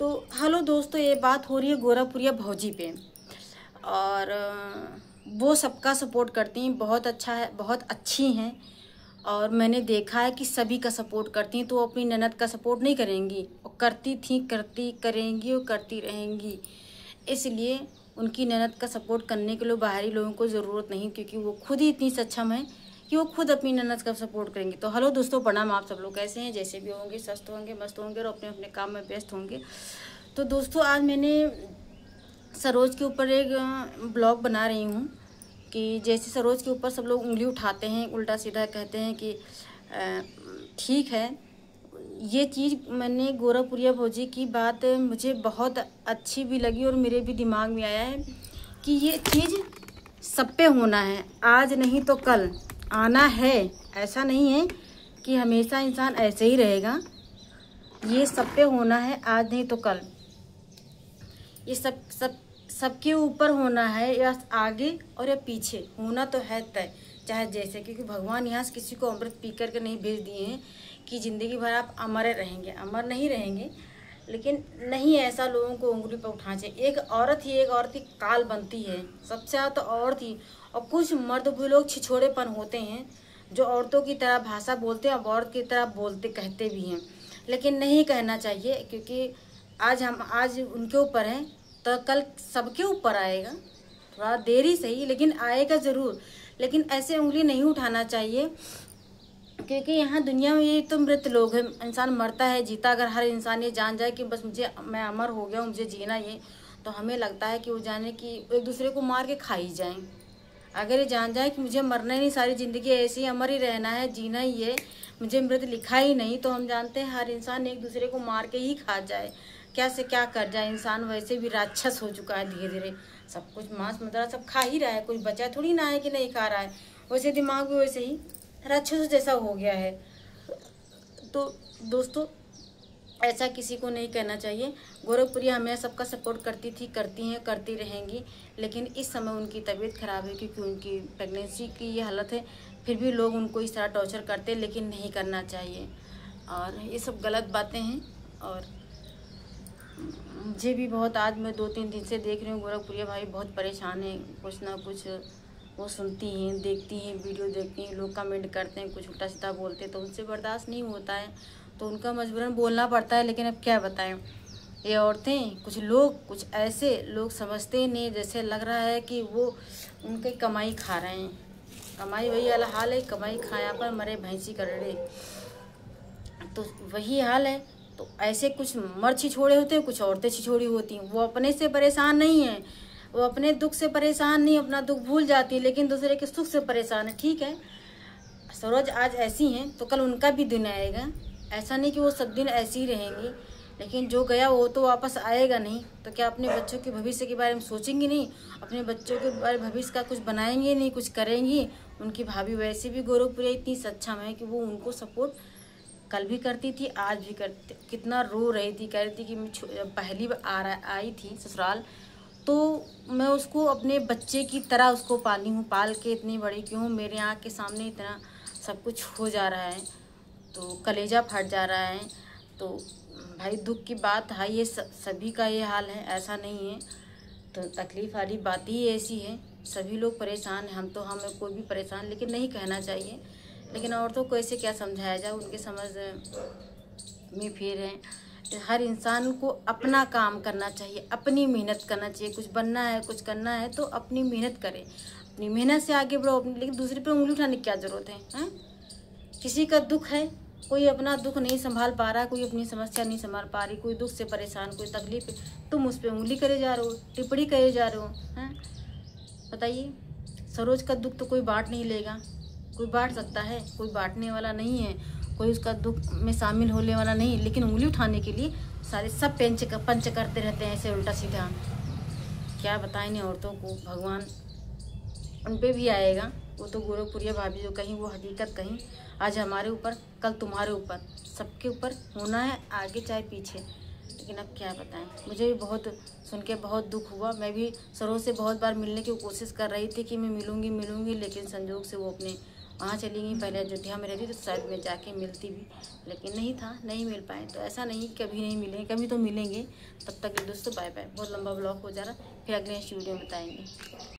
तो हेलो दोस्तों, ये बात हो रही है गोरखपुरिया भौजी पे। और वो सबका सपोर्ट करती हैं, बहुत अच्छा है, बहुत अच्छी हैं। और मैंने देखा है कि सभी का सपोर्ट करती हैं, तो वो अपनी ननद का सपोर्ट नहीं करेंगी। और करती थी, करती करेंगी और करती रहेंगी। इसलिए उनकी ननद का सपोर्ट करने के लिए बाहरी लोगों को ज़रूरत नहीं, क्योंकि वो खुद ही इतनी सक्षम है कि वो खुद अपनी ननद का सपोर्ट करेंगी। तो हेलो दोस्तों, प्रणाम। आप सब लोग कैसे हैं? जैसे भी होंगे, स्वस्थ होंगे, मस्त होंगे और अपने अपने काम में व्यस्त होंगे। तो दोस्तों, आज मैंने सरोज के ऊपर एक ब्लॉग बना रही हूँ कि जैसे सरोज के ऊपर सब लोग उंगली उठाते हैं, उल्टा सीधा कहते हैं कि ठीक है। ये चीज़ मैंने गोरखपुरिया भौजी की बात मुझे बहुत अच्छी भी लगी और मेरे भी दिमाग में आया है कि ये चीज़ सब पे होना है, आज नहीं तो कल आना है। ऐसा नहीं है कि हमेशा इंसान ऐसे ही रहेगा, ये सब पे होना है, आज नहीं तो कल। ये सबके ऊपर होना है, या आगे और या पीछे होना तो है तय, चाहे जैसे, क्योंकि भगवान यहाँ से किसी को अमृत पी कर के नहीं भेज दिए हैं कि ज़िंदगी भर आप अमर रहेंगे। अमर नहीं रहेंगे, लेकिन नहीं ऐसा लोगों को उंगली पर उठाना चाहिए। एक औरत ही काल बनती है, सबसे ज़्यादा तो औरत ही। और कुछ मर्द भी लोग छिछोड़ेपन होते हैं जो औरतों की तरह भाषा बोलते हैं और औरत की तरह बोलते कहते भी हैं, लेकिन नहीं कहना चाहिए, क्योंकि आज उनके ऊपर है तो कल सबके ऊपर आएगा। थोड़ा देरी सही, लेकिन आएगा ज़रूर। लेकिन ऐसे उंगली नहीं उठाना चाहिए, क्योंकि यहाँ दुनिया में ये तो मृत लोग हैं। इंसान मरता है, जीता। अगर हर इंसान ये जान जाए कि बस मैं अमर हो गया हूँ, मुझे जीना ये, तो हमें लगता है कि वो जाने कि एक दूसरे को मार के खा ही जाएं। अगर ये जान जाए कि मुझे मरना ही नहीं, सारी ज़िंदगी ऐसे ही अमर ही रहना है, जीना ही है, मुझे मृत लिखा ही नहीं, तो हम जानते हैं हर इंसान एक दूसरे को मार के ही खा जाए। क्या से क्या कर जाए। इंसान वैसे भी राक्षस हो चुका है, धीरे धीरे सब कुछ मांस मदिरा सब खा ही रहा है, कोई बचा थोड़ी ना है कि नहीं खा रहा है। वैसे दिमाग भी वैसे ही राक्षस जैसा हो गया है। तो दोस्तों, ऐसा किसी को नहीं कहना चाहिए। गोरखपुरिया हमें सबका सपोर्ट करती थी, करती हैं, करती रहेंगी। लेकिन इस समय उनकी तबीयत खराब है, क्योंकि उनकी प्रेगनेंसी की ये हालत है। फिर भी लोग उनको इस तरह टॉर्चर करते हैं, लेकिन नहीं करना चाहिए। और ये सब गलत बातें हैं। और मुझे भी बहुत, आज मैं 2-3 दिन से देख रही हूँ गोरखपुरिया भाई बहुत परेशान है। कुछ ना कुछ वो सुनती हैं, देखती हैं, वीडियो देखती हैं, लोग कमेंट करते हैं, कुछ उल्टा सीधा बोलते हैं, तो उनसे बर्दाश्त नहीं होता है, तो उनका मजबूरन बोलना पड़ता है। लेकिन अब क्या बताएं, ये औरतें, कुछ लोग, कुछ ऐसे लोग समझते ही नहीं, जैसे लग रहा है कि वो उनकी कमाई खा रहे हैं। कमाई वही वाला हाल है, कमाई खाया पर मरे भैंसी करड़े, तो वही हाल है। तो ऐसे कुछ मर्द छिछोड़े होते हैं, कुछ औरतें छिछोड़ी होती हैं। वो अपने से परेशान नहीं है, वो अपने दुख से परेशान नहीं, अपना दुख भूल जाती है, लेकिन दूसरे के सुख से परेशान है। ठीक है, सरोज आज ऐसी हैं तो कल उनका भी दिन आएगा। ऐसा नहीं कि वो सब दिन ऐसी ही रहेंगी, लेकिन जो गया वो तो वापस आएगा नहीं। तो क्या अपने बच्चों के भविष्य के बारे में सोचेंगी नहीं? अपने बच्चों के बारे भविष्य का कुछ बनाएंगे नहीं, कुछ करेंगी? उनकी भाभी वैसे भी गोरखपुरिया इतनी सक्षम है कि वो उनको सपोर्ट कल भी करती थी, आज भी करती। कितना रो रही थी, कह रही थी कि मैं पहली बार आई थी ससुराल, तो मैं उसको अपने बच्चे की तरह उसको पाली हूँ, पाल के इतनी बड़ी क्यों, मेरे आँख के सामने इतना सब कुछ हो जा रहा है तो कलेजा फट जा रहा है। तो भाई दुख की बात है, ये सभी का ये हाल है, ऐसा नहीं है। तो तकलीफ़ वाली बात ही ऐसी है, सभी लोग परेशान हैं। हमें कोई भी परेशान, लेकिन नहीं कहना चाहिए। लेकिन औरतों को ऐसे क्या समझाया जाए, उनके समझ में फिर है। हर इंसान को अपना काम करना चाहिए, अपनी मेहनत करना चाहिए। कुछ बनना है, कुछ करना है तो अपनी मेहनत करें, अपनी मेहनत से आगे बढ़ो। लेकिन दूसरे पे उंगली उठाने की क्या ज़रूरत है? किसी का दुख है, कोई अपना दुख नहीं संभाल पा रहा, कोई अपनी समस्या नहीं संभाल पा रही, कोई दुख से परेशान, कोई तकलीफ, तुम उस पर उंगली करे जा रहे हो, टिप्पणी करे जा रहे हो। हैं, बताइए, सरोज का दुख तो कोई बांट नहीं लेगा। कोई बांट सकता है? कोई बांटने वाला नहीं है, कोई उसका दुख में शामिल होने वाला नहीं। लेकिन उंगली उठाने के लिए सारे सब पंच करते रहते हैं, ऐसे उल्टा सीधा। क्या बताएं इन औरतों को, भगवान उन पे भी आएगा। वो तो गोरखपुरिया भाभी जो कहीं वो हकीकत कहीं, आज हमारे ऊपर कल तुम्हारे ऊपर, सबके ऊपर होना है, आगे चाहे पीछे। लेकिन अब क्या बताएं, मुझे भी बहुत सुन के बहुत दुख हुआ। मैं भी सरोज से बहुत बार मिलने की कोशिश कर रही थी कि मैं मिलूँगी, लेकिन संजोग से वो अपने वहाँ चली गई। पहले अयोध्या में रहती तो शायद मैं जाके मिलती भी, लेकिन नहीं था, नहीं मिल पाए। तो ऐसा नहीं कभी नहीं मिलेंगे, कभी तो मिलेंगे। तब तक के दोस्तों बाय बाय। बहुत लंबा ब्लॉग हो जा रहा, फिर अगले नेक्स्ट वीडियो में बताएंगे।